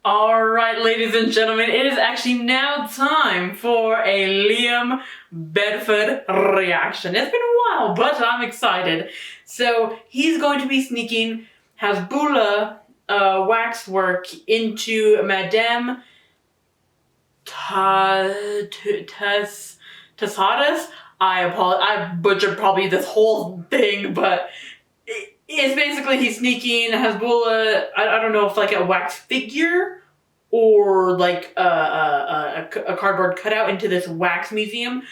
Alright, ladies and gentlemen, it is actually now time for a Liam Bedford reaction. It's been a while, but I'm excited. So, he's going to be sneaking Hasbulla waxwork into Madame Tassada's. I apologize, I butchered probably this whole thing, but it's basically he's sneaking Hasbulla, I don't know if like a wax figure or like a cardboard cutout into this wax museum.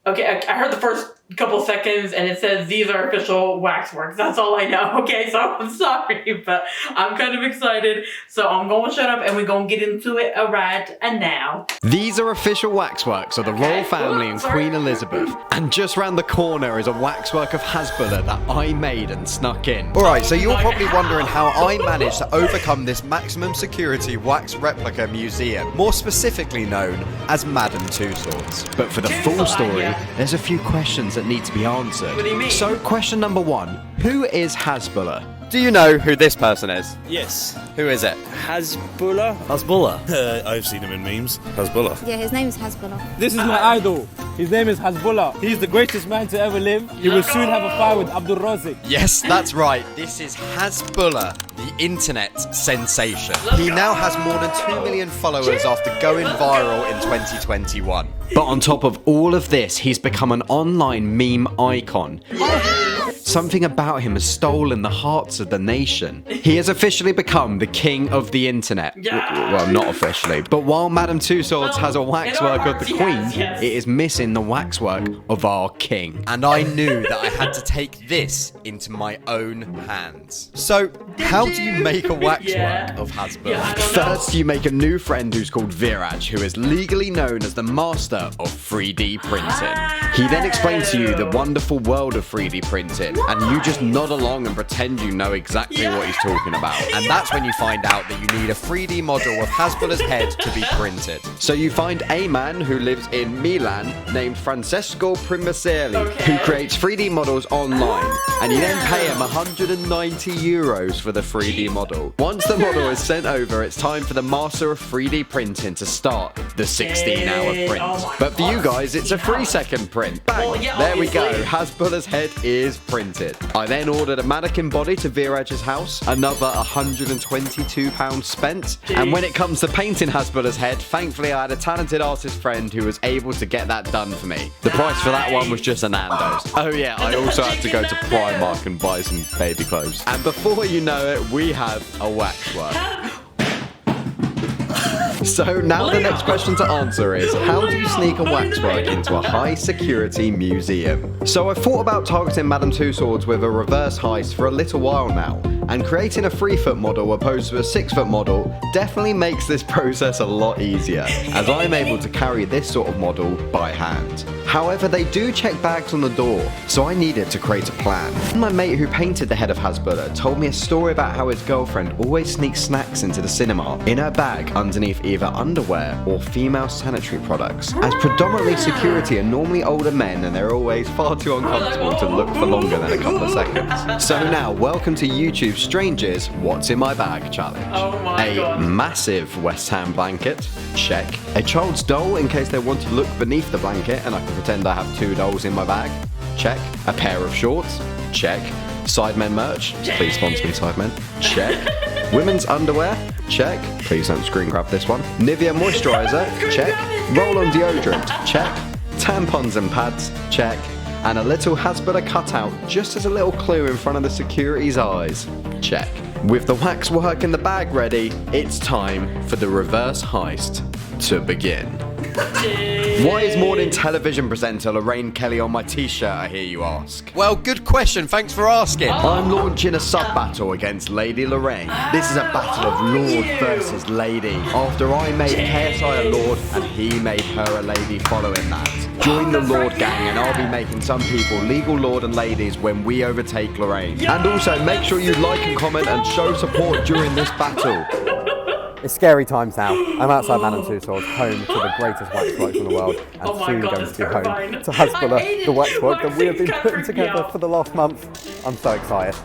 Okay, I heard the first couple seconds and it says these are official waxworks. That's all I know. Okay, so I'm sorry, but I'm kind of excited. So I'm going to shut up and we're going to get into it right now. These are official waxworks of the royal family and Queen Elizabeth. And just round the corner is a waxwork of Hasbulla that I made and snuck in. Alright, so you're probably wondering how I managed to overcome this maximum security wax replica museum, more specifically known as Madame Tussauds. But for the full story, there's a few questions that need to be answered. What do you mean? So question number one, who is Hasbulla? Do you know who this person is? Yes. Who is it? Hasbulla? Hasbulla. I've seen him in memes. Hasbulla. Yeah, his name is Hasbulla. This is my idol. His name is Hasbulla. He's the greatest man to ever live. He will soon have a fight with Abdul Razik. Yes, that's right. This is Hasbulla, the internet sensation. He now has more than 2 million followers after going viral in 2021. But on top of all of this, he's become an online meme icon. Something about him has stolen the hearts of the nation. He has officially become the king of the internet. Well, not officially. But while Madame Tussauds has a waxwork of the queen, it is missing the waxwork of our king. And I knew that I had to take this into my own hands. So, how do you make a waxwork of Hasbulla? First, you make a new friend who's called Viraj, who is legally known as the master of 3D printing. He then explains to you the wonderful world of 3D printing, and you just nod along and pretend you know exactly what he's talking about. And that's when you find out that you need a 3D model of Hasbulla's head to be printed. So you find a man who lives in Milan named Francesco Primacelli, who creates 3D models online, and you then pay him 190 euros for the 3D model. Once the model is sent over, it's time for the master of 3D printing to start the 16-hour print. But for you guys, it's a 3-second print. Bang! There we go. Hasbulla's head is printed. I then ordered a mannequin body to Viraj's house, another £122 spent. And when it comes to painting Hasbulla's head, thankfully I had a talented artist friend who was able to get that done for me. The price for that one was just a Nando's. Oh yeah, I also had to go to Primark and buy some baby clothes. And before you know it, we have a waxwork. So now the next question to answer is, how do you sneak a waxwork into a high security museum? So I've thought about targeting Madame Tussauds with a reverse heist for a little while now, and creating a 3-foot model opposed to a 6-foot model definitely makes this process a lot easier, as I'm able to carry this sort of model by hand. However, they do check bags on the door, so I needed to create a plan. My mate who painted the head of Hasbulla told me a story about how his girlfriend always sneaks snacks into the cinema in her bag underneath either underwear or female sanitary products, as predominantly security are normally older men and they're always far too uncomfortable to look for longer than a couple of seconds. So now, welcome to YouTube Strangers What's in My Bag challenge. A massive West Ham blanket, check. A child's doll in case they want to look beneath the blanket and I can pretend I have 2 dolls in my bag, check. A pair of shorts, check. Sidemen merch, please sponsor me Sidemen, check. Women's underwear, check. Please don't screen grab this one. Nivea moisturizer, check. Roll-on deodorant, check. Tampons and pads, check. And a little Hasbulla cutout just as a little clue in front of the security's eyes, check. With the waxwork in the bag ready, it's time for the reverse heist to begin. Why is morning television presenter Lorraine Kelly on my t-shirt, I hear you ask? Well, good question, thanks for asking. I'm launching a sub-battle against Lady Lorraine. This is a battle of Lord versus Lady. After I made KSI a Lord and he made her a lady following that. Join the Lord gang and I'll be making some people legal Lord and ladies when we overtake Lorraine. And also make sure you like and comment and show support during this battle. It's scary times now. I'm outside Madame Tussauds, home to the greatest waxworks in the world, and soon going to be home to Hasbulla, the waxwork that we have been putting together for the last month. I'm so excited.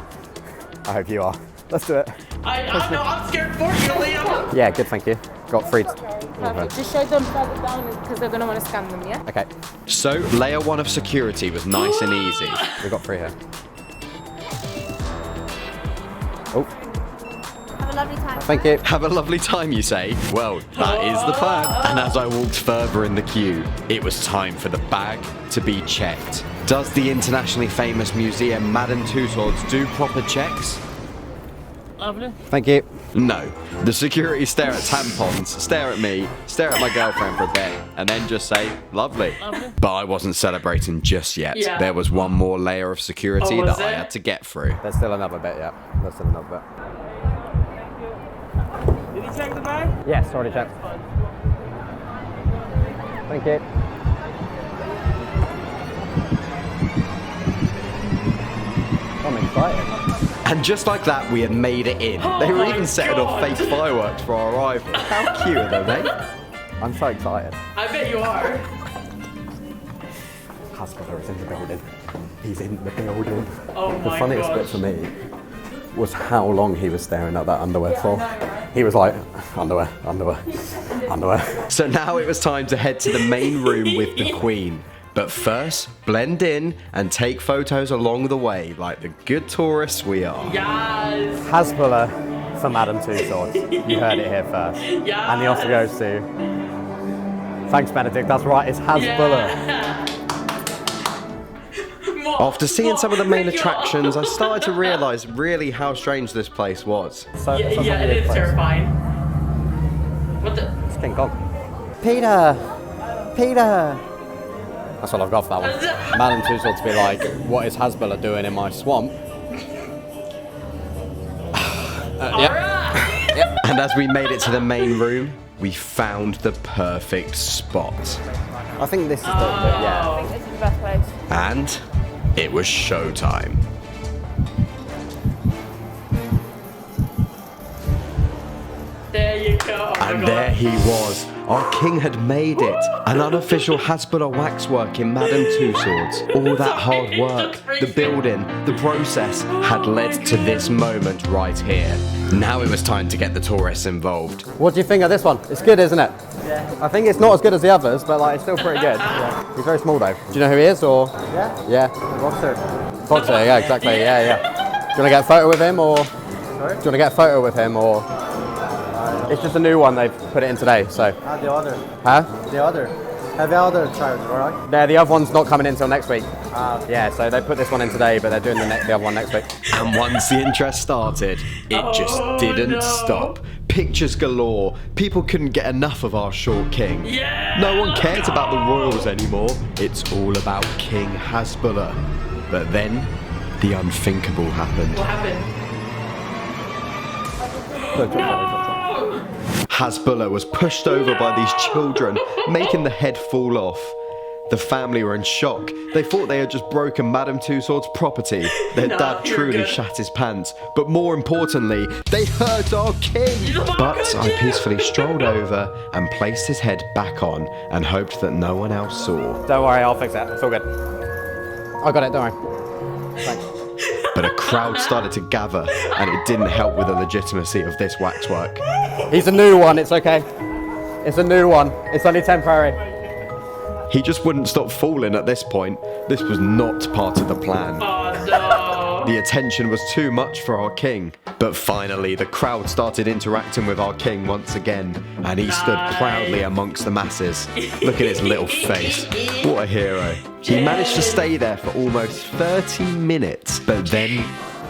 I hope you are. Let's do it. I know, I'm scared for you, Liam. Yeah, good, thank you. Got 3. Perfect. Just show them further down because they're going to want to scan them, yeah? Okay, So, layer 1 of security was nice and easy. we got 3 here. Oh, Have a lovely time. thank you. Have a lovely time, you say? Well, that is the plan. And as I walked further in the queue, it was time for the bag to be checked. Does the internationally famous museum Madame Tussauds do proper checks? Lovely. Thank you. No. The security stare at tampons, stare at me, stare at my girlfriend for a bit, and then just say, lovely. But I wasn't celebrating just yet. Yeah. There was one more layer of security Oh, was that I it? had to get through. There's still another bit, yeah. There's still another bit. Did you check the bag? Yes, already checked. Thank you. I'm excited. And just like that, we had made it in. Oh They were my even setting off God. fake fireworks for our arrival. How cute are they, mate? I'm so excited. I bet you are. Hasbulla is in the building. He's in the building. Oh The my funniest gosh. bit for me was how long he was staring at that underwear for. He was like, underwear, underwear, underwear. So now it was time to head to the main room with the Queen. But first, blend in and take photos along the way like the good tourists we are. Yes. Hasbulla for Madame Tussauds. You heard it here first. Yeah. And the Oscar goes to... Thanks, Benedict. That's right, it's Hasbulla. Yeah. After seeing some of the main attractions, I started to realise really how strange this place was. So, Yeah, such a yeah, it weird is place. terrifying. What the? It's King Kong. Peter! Peter! That's all I've got for that one. Madame Tussauds to be like, what is Hasbulla doing in my swamp? Alright. And as we made it to the main room, we found the perfect spot. I think this is yeah. This is the best place. And it was showtime. There you go. Oh my And God. there he was. Our king had made it. An unofficial Hasbulla waxwork in Madame Tussauds. All that hard work, the building, the process had led to this moment right here. Now it was time to get the tourists involved. What do you think of this one? It's good, isn't it? Yeah. I think it's not as good as the others, but like it's still pretty good. Yeah. He's very small though. Do you know who he is or? Yeah. Yeah. Boxer. Boxer, yeah, exactly. Yeah. Do you want to get a photo with him or? Sorry? Do you want to get a photo with him or? It's just a new one, they've put it in today, so. The other. Huh? The other. Have the other child, alright? The other one's not coming in until next week. Yeah, so they put this one in today, but they're doing the other one next week. And once the interest started, it just didn't stop. Pictures galore. People couldn't get enough of our short king. Yeah. No one cares about the royals anymore. It's all about King Hasbulla. But then, the unthinkable happened. What happened? Hasbulla was pushed over by these children, making the head fall off. The family were in shock. They thought they had just broken Madame Tussauds' property. Their No, dad you're truly good. shat his pants. But more importantly, they hurt our king. But I peacefully strolled over and placed his head back on and hoped that no one else saw. Don't worry, I'll fix it. It's all good. I got it, don't worry. Thanks. But a crowd started to gather, and it didn't help with the legitimacy of this waxwork. He's a new one, it's okay. It's a new one. It's only temporary. He just wouldn't stop falling at this point. This was not part of the plan. Oh no. The attention was too much for our king. But finally, the crowd started interacting with our king once again, and he stood proudly amongst the masses. Look at his little face. What a hero. He managed to stay there for almost 30 minutes, but then...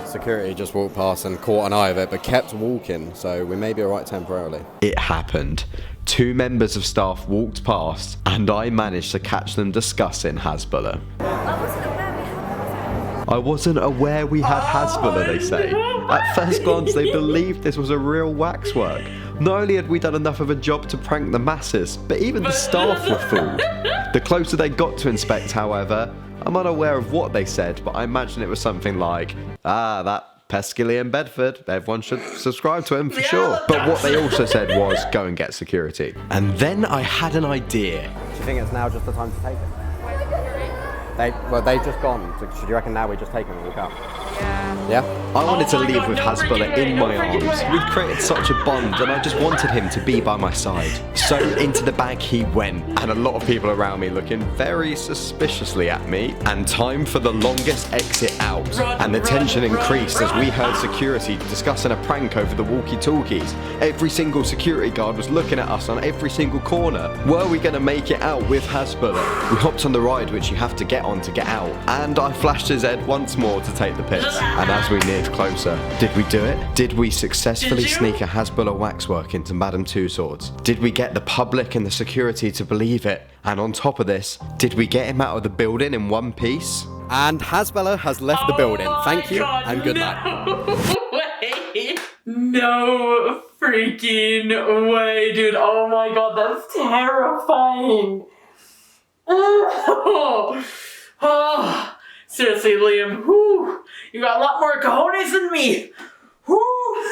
Security just walked past and caught an eye of it, but kept walking, so we may be alright temporarily. It happened. 2 members of staff walked past, and I managed to catch them discussing Hasbulla. I wasn't aware we had Hasbulla, they say. At first glance, they believed this was a real waxwork. Not only had we done enough of a job to prank the masses, but even the staff were fooled. The closer they got to inspect, however, I'm unaware of what they said, but I imagine it was something like, that pesky Liam Bedford, everyone should subscribe to him for sure. But what they also said was, go and get security. And then I had an idea. Do you think it's now just the time to take it? They've just gone. So do you reckon now we just take them and walk out? Yeah. Yeah? I wanted to my leave God, with no Hasbulla freaking way, in no my freaking arms. way. We'd created such a bond and I just wanted him to be by my side. So into the bag he went, and a lot of people around me looking very suspiciously at me, and time for the longest exit out. And the tension increased as we heard security discussing a prank over the walkie-talkies. Every single security guard was looking at us on every single corner. Were we going to make it out with Hasbulla? We hopped on the ride which you have to get on to get out, and I flashed his head once more to take the piss. And as we neared closer, did we do it? Did we successfully Did you? sneak a Hasbulla waxwork into Madame Two Swords? Did we get the public and the security to believe it? And on top of this, did we get him out of the building in one piece? And Hasbulla has left the building. Oh Thank my you God, and good night. No way. No freaking way, dude. Oh my God, that's terrifying. Oh, seriously, Liam. Whew, you got a lot more cojones than me. Whew.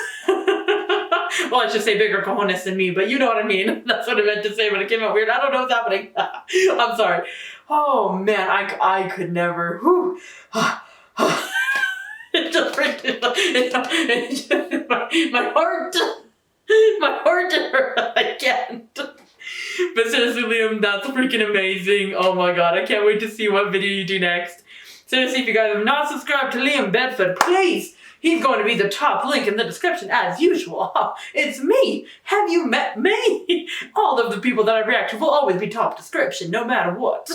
Well, I should say bigger cojones than me, but you know what I mean. That's what I meant to say, but it came out weird. I don't know what's happening. I'm sorry. Oh man, I could never. Whew. It just my heart hurt. I can't. But seriously, Liam, that's freaking amazing. Oh my God, I can't wait to see what video you do next. Seriously, if you guys have not subscribed to Liam Bedford, please. He's going to be the top link in the description as usual. It's me. Have you met me? All of the people that I react to will always be top description, no matter what.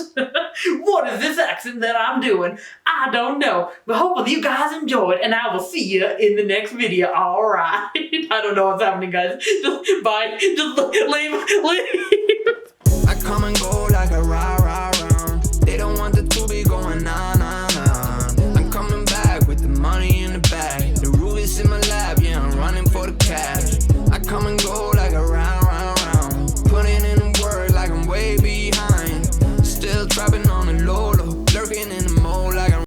What is this accent that I'm doing? I don't know. But hopefully you guys enjoyed, and I will see you in the next video. All right. I don't know what's happening, guys. Just bye. Just leave. I come and go like a rah. They don't want the two be going on. I'm coming back with the money in the bag. The rubies in my lap, yeah, I'm running for the cash. I come and go like a round. Putting in the work like I'm way behind. Still trapping on the low.